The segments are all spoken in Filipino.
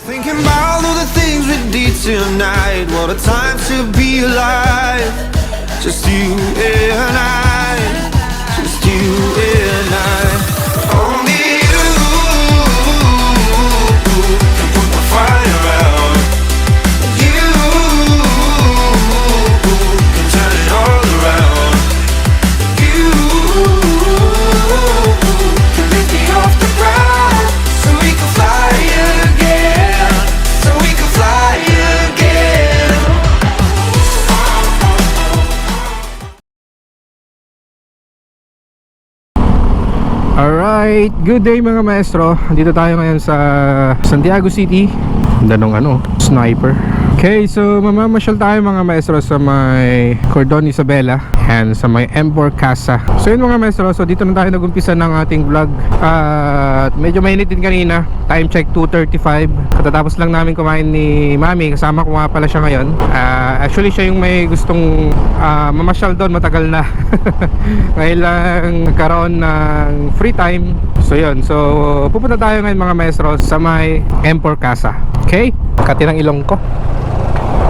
Thinking about all the things we did tonight. What a time to be alive. Just you and I. Just you and I. Only you can put the fire out. You can turn it all around. You can lift me off the ground so we can fly again. So we can fly again. Alright, good day mga maestro. Dito tayo ngayon sa Santiago City. Ganda nung sniper. Okay, so mamamasyal tayo mga maestro sa may Cordon, Isabela and sa may Empor Casa. So yun mga maestro, so dito na tayo nag-umpisa ng ating vlog. At medyo mainit din kanina. Time check 2:35. Katatapos lang namin kumain ni Mami. Kasama ko nga pala siya ngayon. Actually siya yung may gustong mamasyal doon, matagal na. Ngayon lang nagkaroon ng free time. So yun, so pupunta tayo ngayon mga maestro sa may Empor Casa. Okay? Kati ng ilong ko.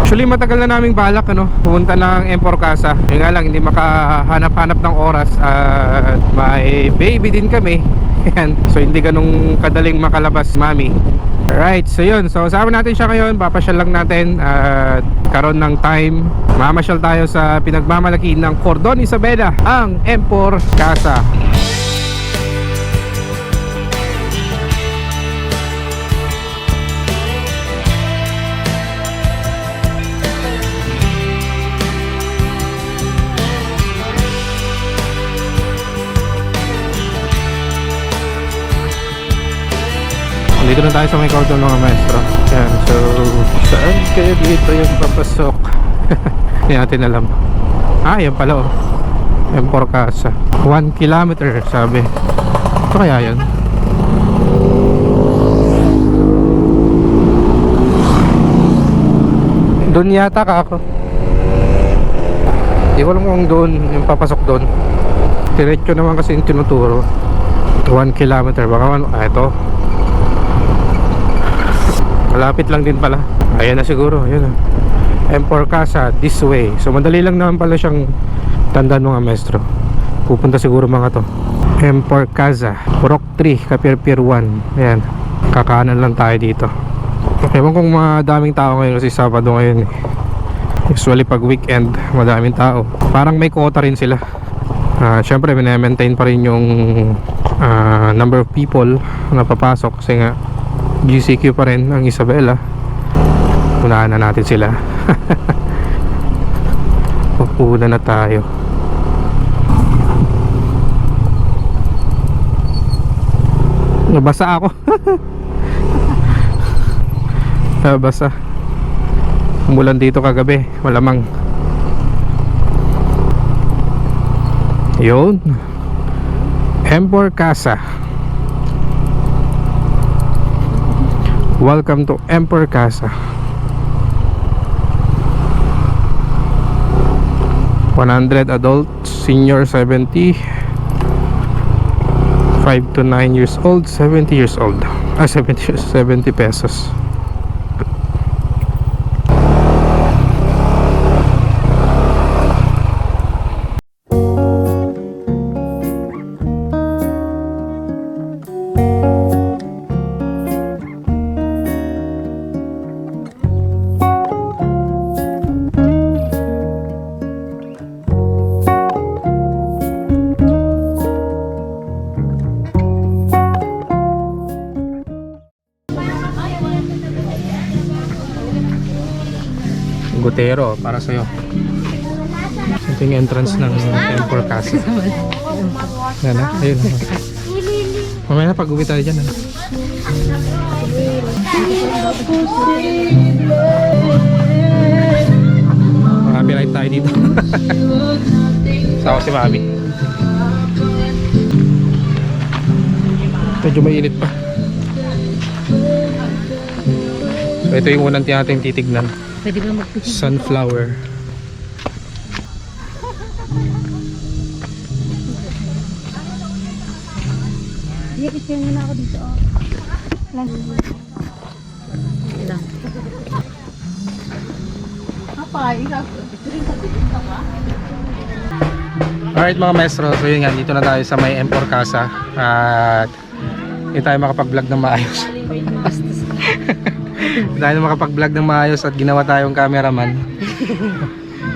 Actually matagal na naming balak pupunta ng Empor Casa. Yung nga lang hindi makahanap-hanap ng oras. At may baby din kami. So hindi ganun kadaling makalabas Mami. Alright, so yun, so sama natin siya ngayon. Papasyal lang natin at karon ng time. Mamasyal tayo sa pinagmamalaki ng Cordon, Isabela, ang Empor Casa. Dito na tayo sa may Cordon mga maestro. Yan, so saan kaya dito yung papasok? Hindi natin alam. Yan pala Empor Casa 1 kilometer sabi. Ito kaya yan? Doon yata ka ako. Hindi ko alam kung doon yung papasok doon. Diretso naman kasi yung tinuturo. 1 kilometer. Baka ito. Malapit lang din pala. Ayan na siguro. Ayan na. Empor Casa this way. So madali lang naman pala siyang tandaan mga maestro. Pupunta siguro mga to Empor Casa Rock 3 Capirpirwan. Ayan. Kakanan lang tayo dito. Ewan kung madaming tao ngayon kasi Sabado ngayon Usually pag weekend madaming tao. Parang may quota rin sila. Syempre maintain pa rin yung number of people na papasok kasi nga GCQ pa rin ang Isabela. Unahan na natin sila. Una na tayo. Nabasa ako. Nabasa. Umulan dito kagabi, malamang. Yun, Empor Casa. Welcome to Empor Casa. 100 adults, senior 70, 5 to 9 years old, 70 years old. 70 pesos. Gutero para sa'yo. Ito yung entrance ng Empor Casa. Yan na, ayun na. Mamaya na pag-uwi tayo dyan. Copyright tayo dito. Sawa si Mami. Medyo mainit pa. So ito yung unang natin titignan. Pwede ba magpipin? Sunflower. Iya, i-share mo na ako dito. Alright mga maestro, so yun nga, dito na tayo sa may Empor Casa. At hindi tayo makapag-vlog ng maayos. Hindi tayo makapag-vlog ng maayos at ginawa tayong cameraman.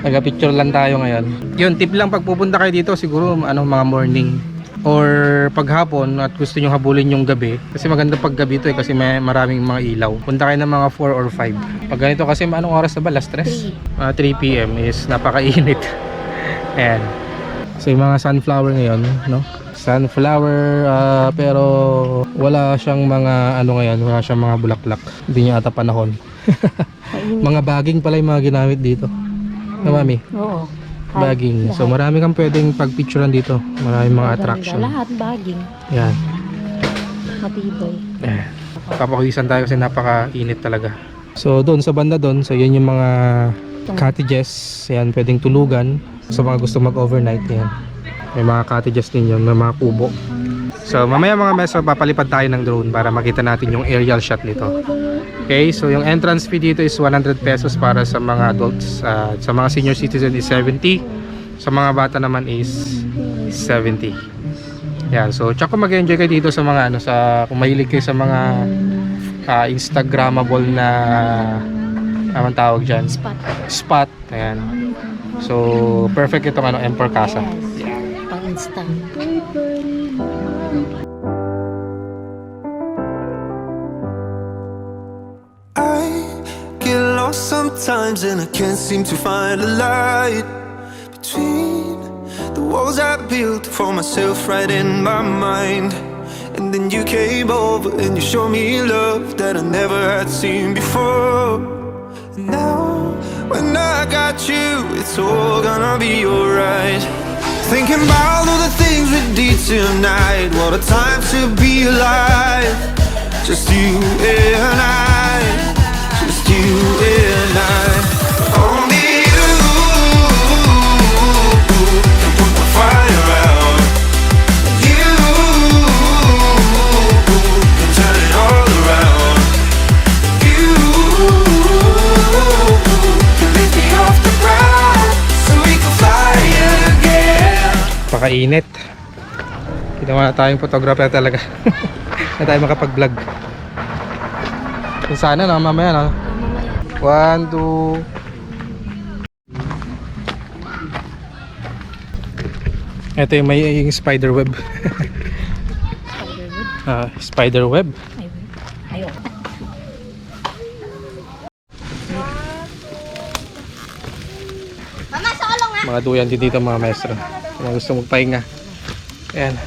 Nag-picture lang tayo ngayon. Yun, tip lang pag pupunta kayo dito, siguro mga morning or paghapon at gusto nyo habulin yung gabi. Kasi maganda pag gabi ito kasi may maraming mga ilaw. Punta kayo ng mga 4 or 5. Pag ganito kasi anong oras na ba? Last 3? 3 PM is napakainit. Ayan. So yung mga sunflower ngayon, no? Sunflower, pero wala siyang mga ngayon, wala siyang mga bulaklak. Hindi niya ata panahon. Mga baging pala yung mga ginamit dito. No, mami? Oo. Baging. So marami kang pwedeng pagpicturean dito. Maraming mga attraction. Lahat baging. Yan. Matibay. Papakuwisan tayo kasi napakainit talaga. So doon sa banda doon, so yun yung mga cottages. Yan, pwedeng tulugan. Sa mga gusto mag-overnight, yan. May mga cottages din yun, may mga kubo. So mamaya mga maestro, papalipad tayo ng drone para makita natin yung aerial shot nito. Okay, so yung entrance fee dito is 100 pesos para sa mga adults. Sa mga senior citizen is 70. Sa mga bata naman is 70. Yan, so tsaka mag-enjoy kayo dito sa mga kung mahilig kayo sa mga Instagrammable na anong tawag dyan? Spot. Ayan. So perfect itong Empor Casa. Yes. Pang-insta. Sometimes and I can't seem to find a light between the walls I built for myself right in my mind. And then you came over and you showed me love that I never had seen before. And now when I got you, it's all gonna be alright. Thinking about all the things we did tonight. What a time to be alive. Just you and I. Just you and I. Only you can put the fire out. You can turn it all around. You can lift me off the ground so we can fly again. Pakainit. Ginawa na tayong photographer talaga. Na tayo makapag-vlog. Kung sana mamaya 1, 2. Ito yung may spider web. Spider web. Ayun. Mama, sa ulong ha? Mga duyan din dito mga maestro. Kung mga gusto magpahinga. Ayan.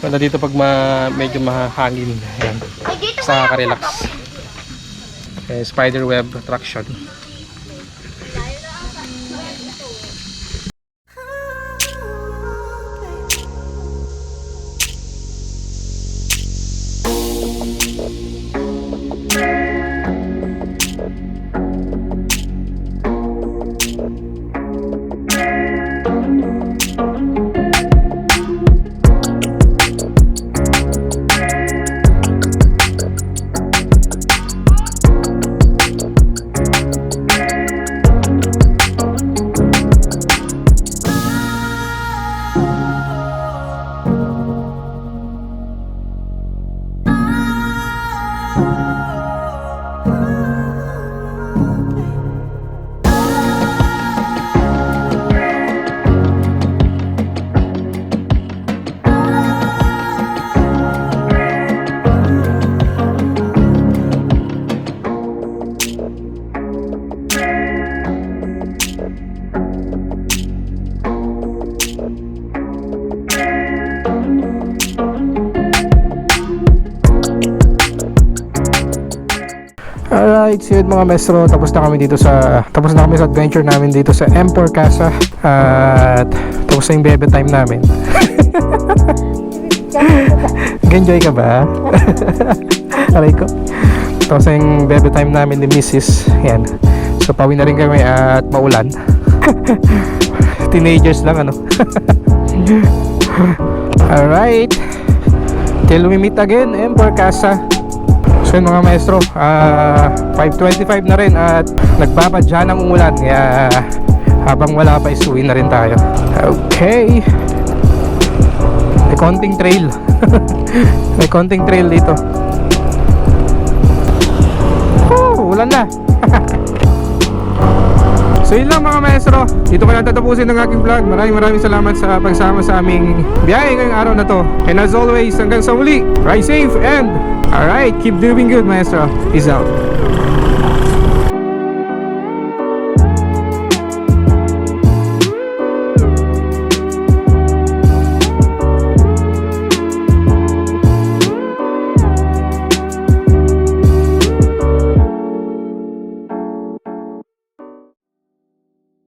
Wala dito pag medyo mahangin. Ayan. Sa ka-relax. Spider web attraction. Alright, so yun mga maestro, tapos na kami sa adventure namin dito sa Empor Casa. At tapos na yung bebe time namin. Nag-enjoy ka ba? Aray ko. Tapos na yung bebe time namin ni Mrs. Yan. So pauwi na rin kami at maulan. Teenagers lang Alright. Till we meet again, Empor Casa. So yun mga maestro, 5:25 na rin at nagpapadya ng umulan. Kaya habang wala pa isuwi na rin tayo. Okay. May konting trail. May konting trail dito. Ulan na. So yun lang mga maestro, dito ko na tatapusin ng aking vlog. Maraming salamat sa pagsama sa aming biyahe ngayong araw na to. And as always, hanggang sa muli, ride safe and alright, keep doing good maestro. Peace out.